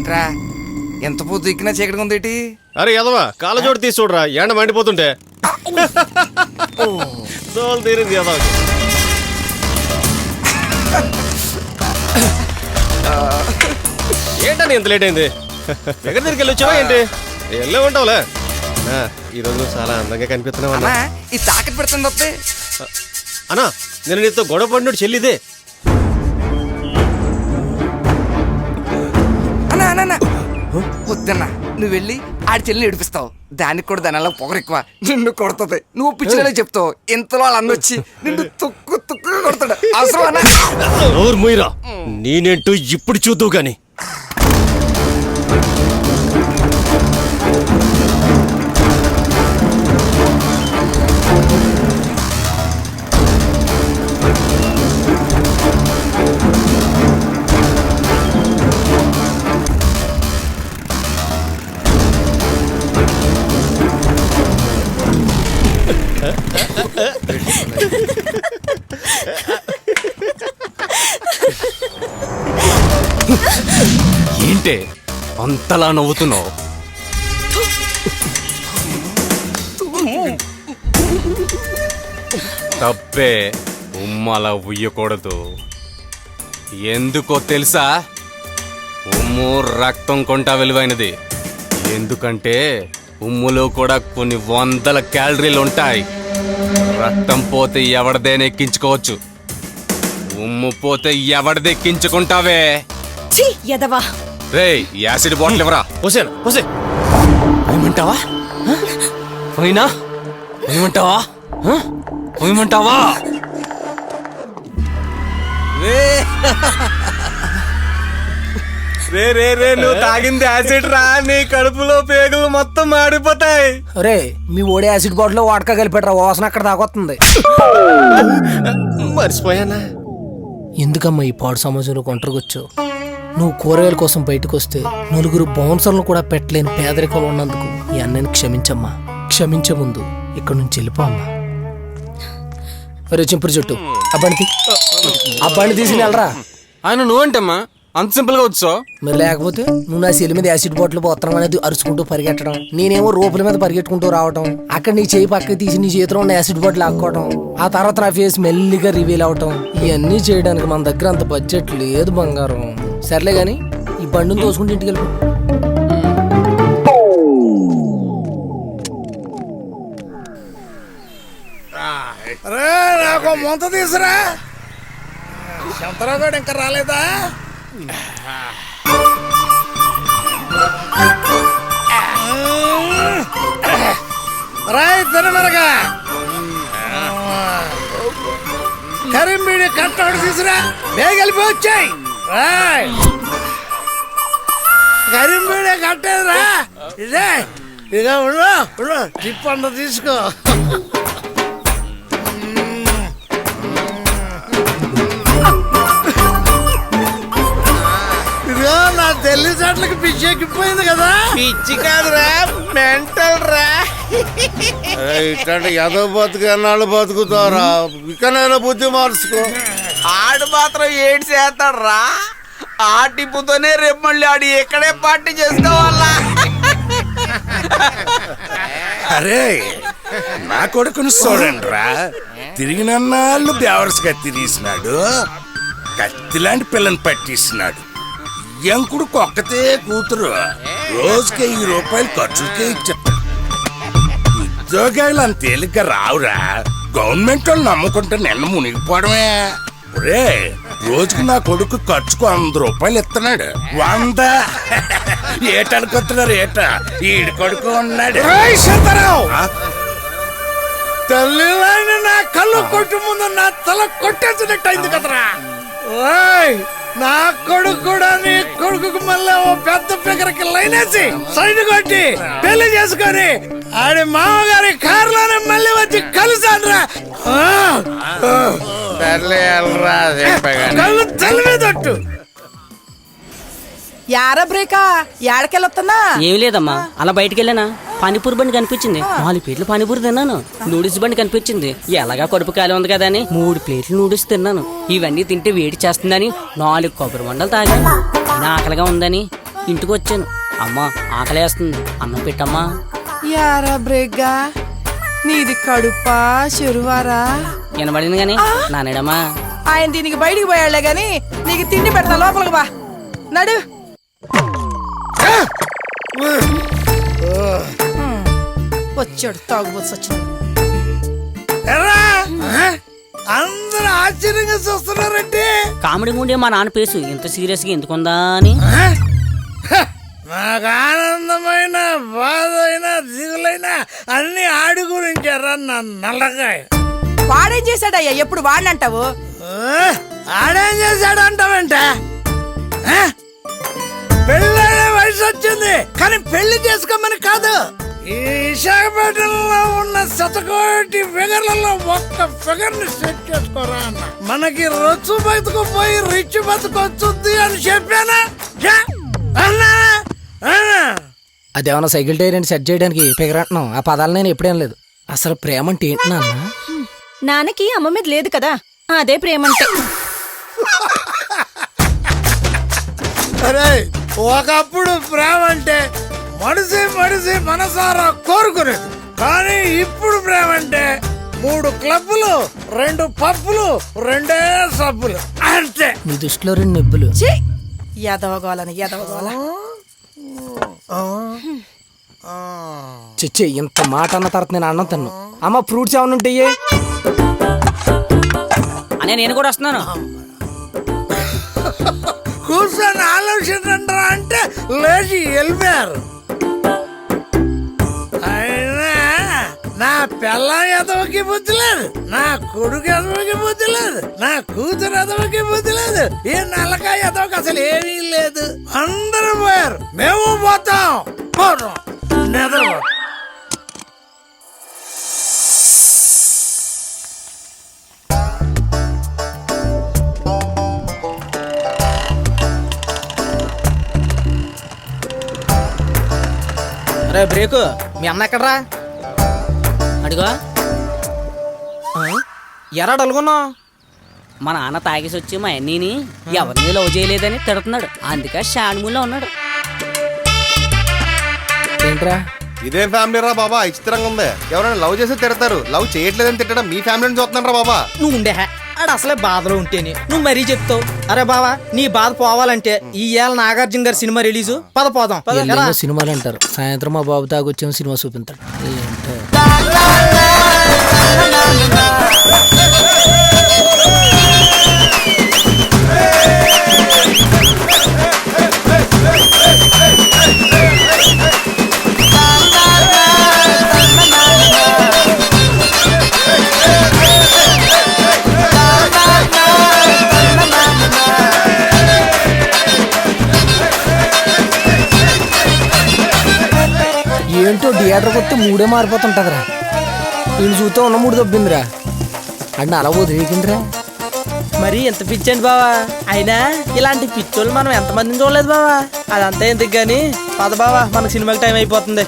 ఏంట్రా ఎంత పొద్దు ఎక్కినా చీకటిగా ఉందేటి? అరే ఎదవా కాళ్ళ జోడు తీసి చూడరా ఎండ మండిపోతుంటే. దోలు తీరింది ఎదవా. ఏంటని ఎంత లేట్ అయింది? ఎక్కడి దగ్గరికి వెళ్ళి వచ్చావా ఏంటి? వెళ్ళే ఉంటావులే. ఈరోజు చాలా అందంగా కనిపిస్తున్నావు అన్నా. ఈ తాకట్టు పెడుతుంది తప్పే అన్నా. నేను నీతో గొడవ పడినట్టు చెల్లిదే. అన్నా అన్నా వద్దన్నా, నువ్వు వెళ్ళి ఆడి చెల్లిని ఏడిపిస్తావు. దానికి కూడా దానిలో పొగరు ఎక్కువ, నిన్ను కొడుతుంది. నువ్వు పిచ్చిలో చెప్తావు, ఇంతలో వాళ్ళు అన్నొచ్చి నిన్ను తుక్కు తుక్కు కొడతాడు. అవసరం అన్నా? నోరు మూయరా, నేనేంటో ఇప్పుడు చూద్దావు గాని. ఏంటే అంతలా నవ్వుతున్నావు? తప్పే, ఉమ్మలా ఉయ్యకూడదు. ఎందుకో తెలుసా? ఉమ్ము రక్తం కొంటా విలువైనది. ఎందుకంటే ఉమ్ములో కూడా కొన్ని 100 క్యాలరీలు ఉంటాయి. రక్తం పోతే ఎవరిదైనా ఎక్కించుకోవచ్చు, ఉమ్ము పోతే ఎవరిది ఎక్కించుకుంటావే? రే యాసిడ్ బాటిల్ ఎవరా? పోసేనా పోసే. పోయమంటావా? పోయినా పోయమంటావా? పోయమంటావా? రే రే రే, నువ్వు తాగింది యాసిడ్ రా, నీ కడుపులో పేగులు మొత్తం మాడిపోతాయి. రే మీ ఓడి యాసిడ్ బాటిల్ లో వాడక కలిపెట్టరా, వాసన అక్కడ దాకొస్తుంది. మర్చిపోయానా? ఎందుకమ్మా ఈ పాడు సమాజంలో ఒంటరికొచ్చు? నువ్వు కూరగాయల కోసం బయటకు వస్తే నలుగురు బౌన్సర్లు కూడా పెట్టలేని పేదరికంలో ఉన్నందుకు ఈ అన్నని క్షమించమ్మా. క్షమించే ముందు ఇక్కడ నుంచి వెళ్ళిపో అమ్మా. ఒరే చింపురు చుట్టూ అబ్బాయిని తీసి వెళ్ళరా. ఆయన నువ్వంటమ్మా అంత సింపుల్ గా వచ్చావు. మరి లేకపోతే నువ్వు నా సెల్లి మీద యాసిడ్ బాటిల్ పోతాం అనేది అరుచుకుంటూ పరిగెట్టడం, నేనేమో రోపుల మీద పరిగెట్టుకుంటూ రావటం, అక్కడ నీ చేయి పక్కకి తీసి నీ చేతిలో ఉన్న యాసిడ్ బాటిల్ ఆక్కోవడం, ఆ తర్వాత నా ఫేస్ మెల్లిగా రివీల్ అవటం, ఇవన్నీ చేయడానికి మన దగ్గర అంత బడ్జెట్ లేదు బంగారం. సర్లే గాని ఈ బండిని తోసుకుంటూ ఇంటికి వెళ్ళిపో. నాకు ముంత తీసురా. శంతరావు గారు ఇంకా రాలేదా? రాయ్ తినమరగా కరీంబీడి కట్టాడు తీసురా. బేగలిపి వచ్చాయి. రాయ్ కరీంబీడి కట్టేదిరా. ఇదే ఇక ఉండు టిప్ అంత తీసుకో. నా తెల్లి చెట్లకి పిచ్చి ఎక్కిపోయింది కదా. పిచ్చి కాదురా, మెంటల్ రా. ఇట్లాంటి ఎదో బతుకు ఎన్నాళ్ళు బతుకుతారా? ఇకనైనా బుద్ధి మార్చుకో. ఆడు మాత్రం ఏడు చేస్తాడు రా. ఆ టిప్పుతోనే రేపు మళ్ళీ ఆడు ఎక్కడే పార్టీ చేసుకోవాలా? అరే నా కొడుకుని చూడండి రా. తిరిగినన్నాళ్ళు బేవర్స్గా తిరిగిసినాడు. కత్తిలాంటి పిల్లని పట్టిస్తున్నాడు. ఎంకుడు ఒక్కతే కూతురు. రోజుకి 1000 రూపాయలు ఖర్చుకే ఇచ్చాడు. ఉద్యోగాలు అంత తేలిగ్గా రావురా. గవర్నమెంట్ వాళ్ళు నమ్ముకుంటే నిన్న మునిగిపోవడమే. ఒరే రోజుకి నా కొడుకు ఖర్చుకు 100 రూపాయలు ఇస్తున్నాడు. 100 ఏటనుకొస్తున్నారు ఏట? ఈడు కొడుకు ఉన్నాడు. తల్లి నా కళ్ళు కొట్టు ముందు నా తల కొట్టేసినట్టు అయింది కదరా. నా కొడుకు కూడా నీ కొడుకు మళ్ళీ ఓ పెద్ద ఫిగర్కి లైన్ వేసి సైడ్ కొట్టి పెళ్లి చేసుకొని ఆడి మామగారి కారులోనే మళ్ళీ వచ్చి కలిసానురా. కళ్ళు తల్లిదొట్టు. యారా బ్రేకా ఏడకెళ్ళొస్తున్నా? ఏం లేదమ్మా, అలా బయటికి వెళ్ళానా పానీపూరి బండి కనిపించింది. 4 ప్లేట్లు పానీపూరి తిన్నాను. నూడిల్స్ బండి కనిపించింది. ఎలాగా కడుపు ఖాళీ ఉంది కదా అని 3 ప్లేట్లు నూడిల్స్ తిన్నాను. ఇవన్నీ తింటే వేడి చేస్తుందని 4 కొబ్బరి మండలు తాగాను. ఆకలిగా ఉందని ఇంటికి వచ్చాను. అమ్మా ఆకలేస్తుంది, అన్నం పెట్టమ్మా. యారా బ్రేక్గా నీది కడుపా చెరువారా? వినబడింది గాని నానేడమ్మా. ఆయన దీనికి బయటికి పోయాళ్లే గాని నీకు తిండి పెడతా, లోపలికి బా. నడు. వచ్చాడు తాగుబోతు సచ్చినాడు. ఎరా అందరూ ఆశ్చర్యంగా చూస్తున్నారంటే కామెడీ ముందే మా నాన్న పేసు ఇంత సీరియస్ గా ఎందుకుందా అని. నాకు ఆనందమైన బాధ అయినా దిగులైనా అన్ని ఆడి గురించారా నా నల్లగాయ. వాడేం చేశాడయ్యా? ఎప్పుడు వాడినంటావు? ఆడేం చేశాడు అంటావంటే పెళ్ళనే వయసు వచ్చింది కానీ పెళ్లి చేసుకోమని కాదు. ఈ విశాఖపట్నంలో ఉన్న శతకోటి ఫిగర్లలో ఒక్క ఫిగర్ ని సెట్ చేసుకోరా అన్న. మనకి రొచ్చు బతుకుపోయి రిచ్ బతుకొచ్చుద్ది అని చెప్పానా? అదేమన్నా సైకిల్ టైర్ అని సెట్ చేయడానికి పిగరంటున్నాం. ఆ పదాలు నేను ఎప్పుడేం లేదు. అసలు ప్రేమ అంటే ఏంటి నాన్న? నాన్నకి అమ్మ మీద లేదు కదా, అదే ప్రేమంటే. అరే ఒకప్పుడు ప్రేమ అంటే మడిసి మడిసి మనసారా కోరుకునేది. కానీ ఇప్పుడు ప్రేమ అంటే 3 క్లబ్బులు 2 పప్పులు 2 సబ్బులు అంతే. నీ దృష్టిలో 2 నిబ్బులు. ఎదవగోలని ఎదవగోల. చిచ్చి ఇంత మాట అన్న తర్వాత నేను అన్నం తిన్ను. అమ్మ ఫ్రూట్స్ ఏమైనా ఉంటాయి? అనే నేను కూడా వస్తున్నాను. కూర్చొని ఆలోచించండి అంటే లేచి వెళ్ళిపోయారు. అయినా నా పిల్లం ఎదవకి బుద్ధి లేదు, నా కొడుకు ఎదవకి బుద్ధి లేదు, నా కూతురు ఎదవకి బుద్ధి లేదు, ఈ నల్లకాయ ఎదవకి అసలు ఏమీ లేదు. అందరూ పోయారు, మేము పోతాం. పోతాం నిద్రపో. అరే బ్రేకు, మీ అన్న ఎక్కడరా? అడిగా ఎరా డలుగున్నావు? మా నాన్న తాగేసి వచ్చి మా అన్నీని ఎవరిని లవ్ చేయలేదని తిడుతున్నాడు. అందుకే షాన్మూల్లో ఉన్నాడు. ఏంట్రా ఇదేం ఫ్యామిలీ రా బాబా, విచిత్రంగా ఉంది. ఎవరైనా లవ్ చేసి తిడతారు, లవ్ చేయట్లేదని తిట్టడం మీ ఫ్యామిలీని చూస్తున్నాను రా బాబా. నువ్వు ఉండే ఆడు అసలే బాధలో ఉంటేనే నువ్వు మరీ చెప్తావు. అరే బావా, నీ బాధ పోవాలంటే ఈ ఏళ్ళ నాగార్జున గారి సినిమా రిలీజు పోదాం. ఎల్లేమో సినిమాలు అంటారు, సాయంత్రం మా బాబు తాగొచ్చేమో సినిమా చూపించాడు. ఏంటో ఏంటో థియేటర్కి వస్తే మూడే మారిపోతుంటదిరా. వీళ్ళు చూస్తే ఉన్న 3 దొబ్బిందిరా. అంటే అలా వదిలేకిందిరా. మరి ఎంత పిచ్చండి బావా. అయినా ఇలాంటి పిచ్చోళ్ళు మనం ఎంతమందిని చూడలేదు బావా. అదంతా ఎందుకు గాని పద బావా, మనకు సినిమాకి టైం అయిపోతుంది.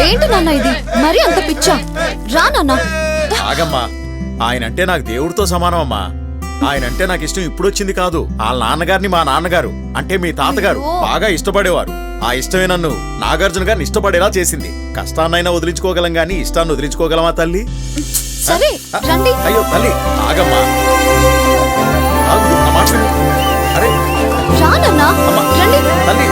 ఏంటి నాన్న ఇది మరి అంత పిచ్చా? రా నాన్న. ఆగమ్మా, ఆయనంటే నాకు దేవుడితో సమానం అమ్మా. ఆయనంటే నాకు ఇష్టం ఇప్పుడొచ్చింది కాదు. వాళ్ళ నాన్నగారిని మా నాన్నగారు అంటే మీ తాతగారు బాగా ఇష్టపడేవారు. ఆ ఇష్టమే నన్ను నాగార్జున గారిని ఇష్టపడేలా చేసింది. కష్టాన్నైనా వదిలించుకోగలం గాని ఇష్టాన్ని వదిలించుకోగలమా తల్లి? సరే రండి. అయ్యో తల్లి ఆగమ్మా, ఆగు, నా మాట విను. అరే రా నాన్న, రండి. తల్లి